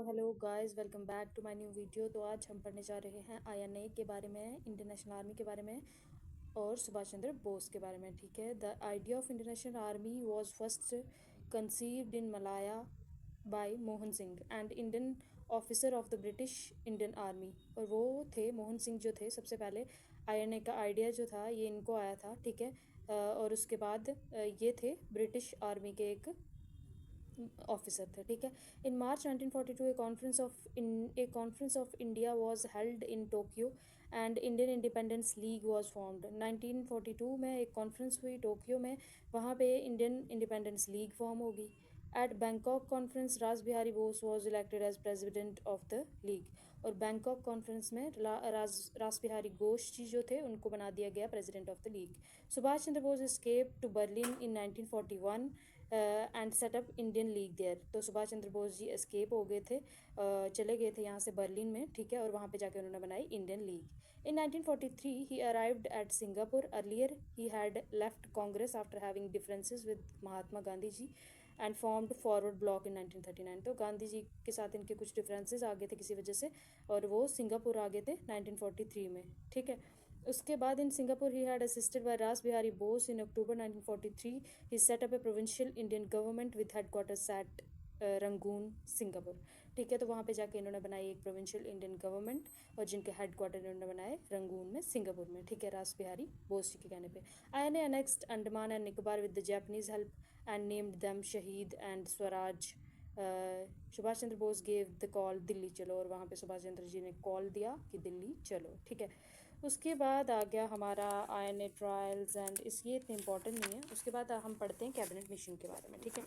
तो hello guys, welcome back to my new video. तो आज हम पढ़ने जा रहे हैं आईएनए के बारे में, इंडियन नेशनल आर्मी के बारे में और सुभाष चंद्र बोस के बारे में। ठीक है। The idea of Indian National Army was first conceived in Malaya by Mohan Singh and Indian officer of the British Indian Army. और वो थे मोहन सिंह जो थे, सबसे पहले आईएनए का आइडिया जो था ये इनको आया था। ठीक है। और उसके बाद ये थे ब्रिटिश आर्मी के एक ऑफिसर थे। ठीक है। In March 1942 a conference of India was held in Tokyo and Indian Independence League was formed. 1942 में एक कॉन्फ्रेंस हुई टोक्यो में, वहाँ पे इंडियन इंडिपेंडेंस लीग फॉर्म होगी। At Bangkok conference Ras Bihari Bose was elected as president of the league. और Bangkok conference में रास बिहारी घोष जी जो थे उनको बना दिया गया president of the league. Subhash Chandra Bose escape to Berlin in 1941 and set up Indian league there. तो सुभाष चंद्र बोस जी एस्केप हो गए थे, चले गए थे यहाँ से बर्लिन में। ठीक है। और वहाँ पे जाके उन्होंने बनाई Indian league. In 1943 he arrived at Singapore. Earlier he had left Congress after having differences with Mahatma Gandhi ji and formed Forward Bloc in 1939। तो गांधी जी के साथ इनके कुछ डिफरेंसेस आ गए थे किसी वजह से, और वो सिंगापुर आ गए थे 1943 में। ठीक है। उसके बाद in Singapore he had assisted by Ras Bihari Bose in October 1943 he set up a provincial Indian government with headquarters at Rangoon Singapore. ठीक है। तो वहाँ पे जाके इन्होंने बनाई एक प्रोविंशियल इंडियन गवर्नमेंट, और जिनके हेडक्वार्टर इन्होंने बनाए रंगून में, सिंगापुर में। ठीक है, रास बिहारी बोस जी के कहने पे। INA annexed Andaman and Nicobar with the Japanese help and named them Shaheed and Swaraj. Subhash Chandra Bose gave the call Delhi Chalo, और वहाँ पे सुभाष चंद्र जी ने कॉल दिया कि दिल्ली चलो। ठीक है। उसके बाद आ गया हमारा आईएनए ट्रायल्स एंड ये इतने इंपॉर्टेंट नहीं है। उसके बाद हम पढ़ते हैं कैबिनेट मिशन के बारे में। ठीक है।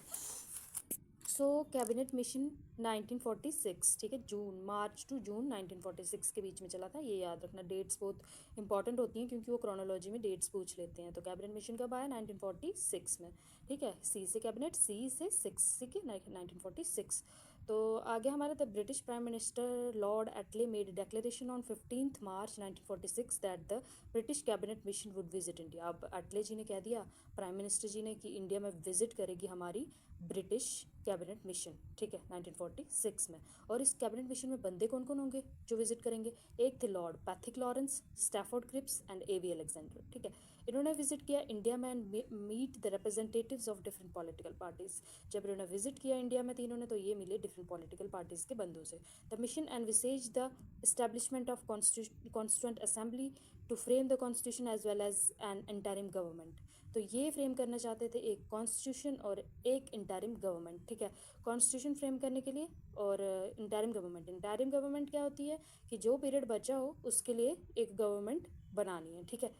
सो कैबिनेट मिशन 1946, ठीक है, जून, मार्च टू जून 1946 के बीच में चला था। ये याद रखना, डेट्स बहुत इंपॉर्टेंट होती हैं क्योंकि वो क्रोनोलॉजी में डेट्स पूछ लेते हैं। तो कैबिनेट मिशन कब आया? 1946 में। ठीक है। सी से कैबिनेट, सी से 6, ठीक है, 1946। तो आगे हमारे the British prime minister Lord Attlee made declaration on 15 March 1946 that the British cabinet mission would visit India. अब एटले जी ने कह दिया, प्राइम मिनिस्टर जी ने, कि इंडिया में विजिट करेगी हमारी ब्रिटिश कैबिनेट मिशन। ठीक है, 1946 में। और इस कैबिनेट मिशन में बंदे कौन कौन होंगे जो विजिट करेंगे? एक थे Lord Pethick Lawrence, Stafford Cripps and A V Alexander. ठीक है। इन्होंने विजिट किया इंडिया में and meet the representatives of different political parties. जब इन्होंने विजिट किया इंडिया में तीनों ने, तो ये मिले डिफरेंट पॉलिटिकल पार्टीज के बंदों से। The mission envisages the establishment of constituent assembly to frame the constitution as well as an interim government. तो ये फ्रेम करना चाहते थे एक कॉन्स्टिट्यूशन और एक इंटरिम गवर्नमेंट। ठीक है। कॉन्स्टिट्यूशन फ्रेम करने के लिए और इंटरिम गवर्नमेंट। इंटरिम गवर्नमेंट क्या होती है कि जो पीरियड बचा हो उसके लिए एक गवर्नमेंट बनानी है। ठीक है।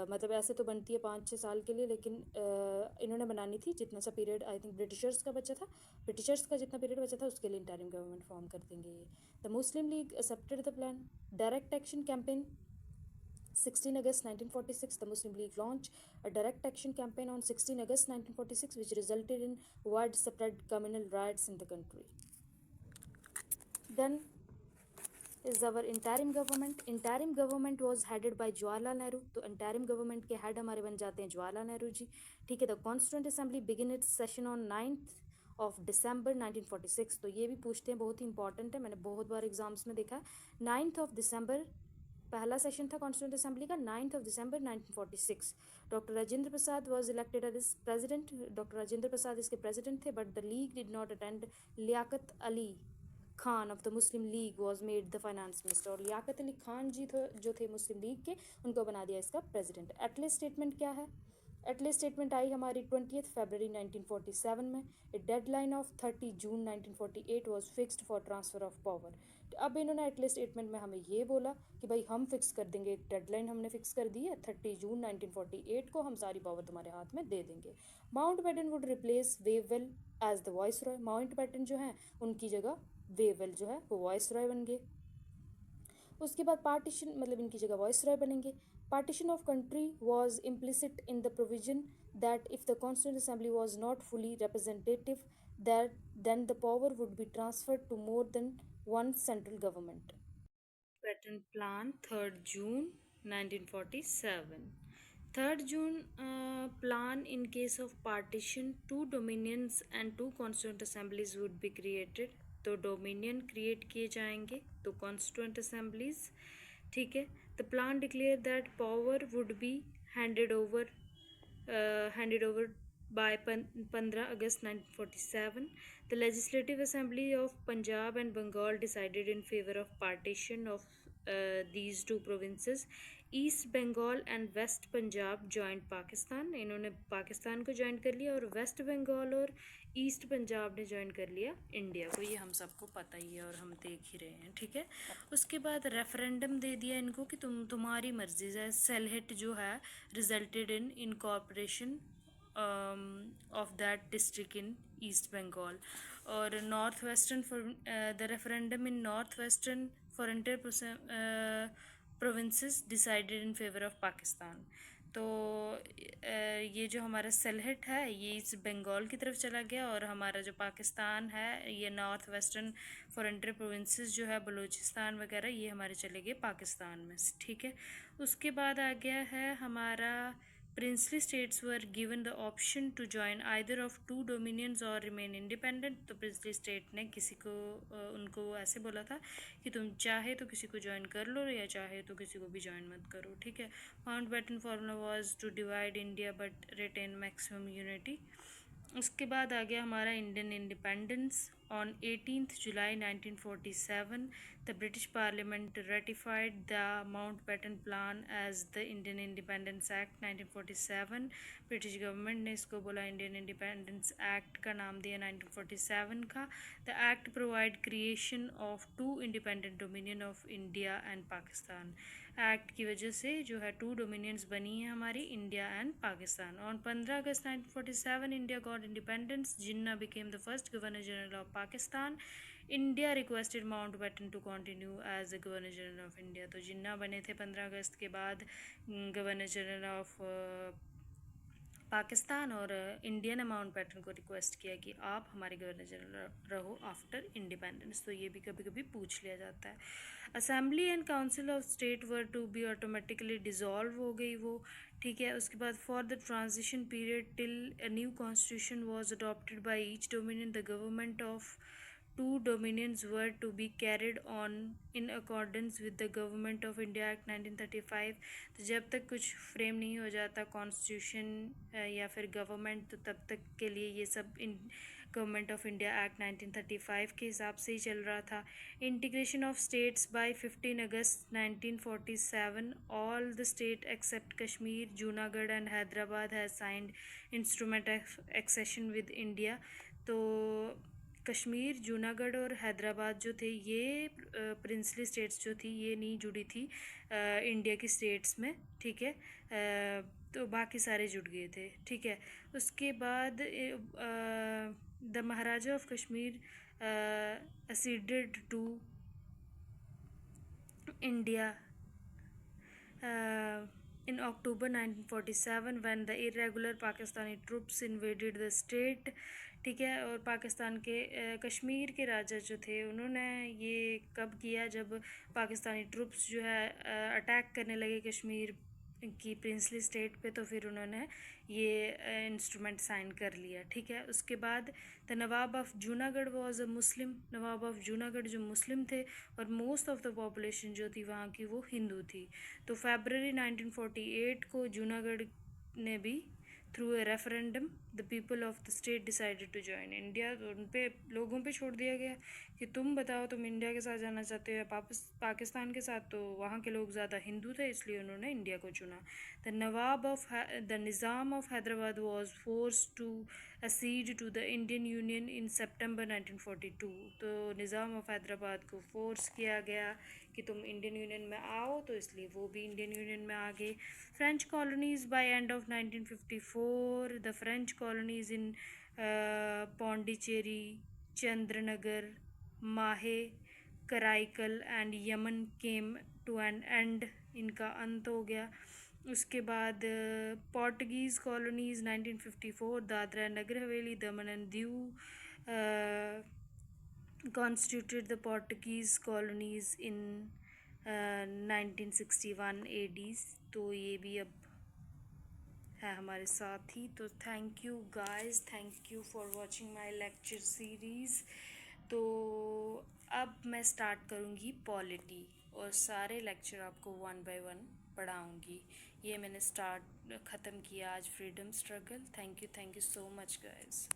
मतलब ऐसे तो बनती है 5-6 साल के लिए, लेकिन इन्होंने बनानी थी जितना सा पीरियड आई थिंक ब्रिटिशर्स का बचा था, ब्रिटिशर्स का जितना पीरियड बचा था उसके लिए इंटरिम गवर्नमेंट फॉर्म कर देंगे ये। The Muslim league accepted the plan. Direct action campaign 16 August 1946, the Muslim League launched a direct action campaign on 16 August 1946, which resulted in widespread communal riots in the country. Then is our interim government. Interim government was headed by Jawaharlal Nehru. तो interim government के head हमारे बन जाते हैं जवाहरलाल नेहरू जी। ठीक है। The Constituent Assembly begin its session on 9th of December 1946। तो ये भी पूछते हैं, बहुत ही इंपॉर्टेंट है, मैंने बहुत बार एग्जाम्स में देखा है। 9th of December पहला सेशन था कॉन्स्टिट्यूंट असेंबली का, 9th of December 1946। Doctor Rajendra Prasad was elected as president. Doctor Rajendra Prasad इसके प्रेसिडेंट थे, but the league did not attend. Liaquat Ali Khan of the Muslim League was made the finance minister. और लियाकत अली खान जी जो थे मुस्लिम league के, उनको बना दिया इसका प्रेसिडेंट। एटले स्टेटमेंट क्या है? एटले स्टेटमेंट आई हमारी 20 फरवरी 1947 में। A deadline of 30 June 1948 was fixed for transfer of power. अब इन्होंने एटले स्टेटमेंट में हमें ये बोला कि भाई हम फिक्स कर देंगे, एक डेडलाइन हमने फिक्स कर दी है 30 जून 1948 को, हम सारी पावर तुम्हारे हाथ में दे देंगे। Mountbatten would replace Wavell as the viceroy. Mountbatten जो है उनकी जगह वेववेल जो है वो वॉइस रॉय बन गए। उसके बाद पार्टीशन, मतलब इनकी जगह वॉइस रॉय बनेंगे। Partition of country was implicit in the provision that if the constituent assembly was not fully representative that then the power would be transferred to more than one central government. Pattern Plan 3rd June 1947. 3rd June plan in case of partition, two dominions and two constituent assemblies would be created. तो dominion create किए जाएंगे, तो constituent assemblies, ठीक है। The plan declare that power would be handed over handed over by 15 August 1947. The Legislative Assembly of Punjab and Bengal decided in favor of partition of these two provinces. East Bengal and West Punjab joint Pakistan, इन्होंने पाकिस्तान को join कर लिया, और waste Bengal और east Punjab ने join कर लिया India को। ये हम सबको पता ही है और हम देख ही रहे हैं, ठीक है। उसके बाद रेफरेंडम दे दिया इनको कि तुम्हारी मर्जी है। सेलहेट जो है resulted in incorporation of that district in East Bengal. और north western the referendum in North Western Frontier provinces decided in favour of Pakistan. तो ये जो हमारा सलहट है ये इस बंगाल की तरफ चला गया, और हमारा जो पाकिस्तान है ये नॉर्थ वेस्टर्न फ्रंटियर प्रोविंसेस जो है बलूचिस्तान वगैरह ये हमारे चले गए पाकिस्तान में, ठीक है। उसके बाद आ गया है हमारा princely states were given the option to join either of two dominions or remain independent। तो princely state ने किसी को उनको ऐसे बोला था कि तुम चाहे तो किसी को ज्वाइन कर लो या चाहे तो किसी को भी ज्वाइन मत करो, ठीक है। Mountbatten formula was to divide India but retain maximum unity. उसके बाद आ गया हमारा Indian independence. On 18th July 1947, the British Parliament ratified the Mountbatten Plan as the Indian Independence Act 1947। British government ने इसको बोला इंडियन इंडिपेंडेंस एक्ट का नाम दिया 1947 का। The act provide creation of two independent dominion of India and Pakistan. Act की वजह से जो है टू डोमिनियंस बनी है हमारी, India and Pakistan. On 15 August 1947 India got independence. Jinnah became the first governor general of Pakistan. India requested Mountbatten to continue as the governor general of India. तो जिन्ना बने थे 15 अगस्त के बाद गवर्नर जनरल ऑफ पाकिस्तान, और इंडिया ने माउंटबेटन को रिक्वेस्ट किया कि आप हमारे गवर्नर जनरल रहो आफ्टर इंडिपेंडेंस। तो ये भी कभी कभी पूछ लिया जाता है। Assembly and council of state were to be automatically dissolve हो गई वो, ठीक है। उसके बाद for the transition period till a new constitution was adopted by each dominion the government of two dominions were to be carried on in accordance with the Government of India Act 1935। तो जब तक कुछ frame नहीं हो जाता constitution या फिर government, तो तब तक के लिए ये सब in Government of India Act 1935 के हिसाब से ही चल रहा था। Integration of states by 15 August 1947 all the state except Kashmir, Junagadh and Hyderabad has signed instrument accession with India. तो कश्मीर, जूनागढ़ और हैदराबाद जो थे ये प्रिंसली स्टेट्स जो थी ये नहीं जुड़ी थी इंडिया की स्टेट्स में, ठीक है। तो बाकी सारे जुड़ गए थे, ठीक है। उसके बाद the Maharaja of Kashmir acceded to India in October 1947 when the irregular Pakistani troops invaded the state, ठीक है। और पाकिस्तान के कश्मीर के राजा जो थे उन्होंने ये कब किया, जब पाकिस्तानी ट्रूप्स जो है अटैक करने लगे कश्मीर की प्रिंसली स्टेट पे, तो फिर उन्होंने ये इंस्ट्रूमेंट साइन कर लिया, ठीक है। उसके बाद the Nawab of Junagadh was a Muslim. Nawab of Junagadh जो मुस्लिम थे और मोस्ट ऑफ द पॉपुलेशन जो थी वहाँ की वो हिंदू थी। तो फरवरी 1948 को जूनागढ़ ने भी through a referendum the people of the state decided to join India. तो उन पे लोगों पे छोड़ दिया गया कि तुम बताओ तुम इंडिया के साथ जाना चाहते हो या पाकिस्तान के साथ। तो वहाँ के लोग ज़्यादा हिंदू थे इसलिए उन्होंने इंडिया को चुना। The Nizam of Hyderabad was force to accede to the Indian Union in September 1942। तो निज़ाम ऑफ हैदराबाद को फोर्स किया गया कि तुम इंडियन यूनियन में आओ, तो इसलिए वो भी इंडियन यूनियन में आ गए। French colonies by end of 1954 the French colonies in Pondicherry, Chandernagore, Mahe, Karaikal and Yanam came to an end, इनका अंत हो गया। उसके बाद Portuguese colonies 1954 Dadra Nagar Haveli, Daman and Diu constituted the Portuguese colonies in 1961 AD। तो ये भी अब है हमारे साथ ही। तो thank you guys, thank you for watching my lecture series. तो अब मैं स्टार्ट करूँगी पॉलिटी और सारे लेक्चर आपको वन बाय वन पढ़ाऊँगी। ये मैंने ख़त्म किया आज freedom struggle. Thank you so much guys.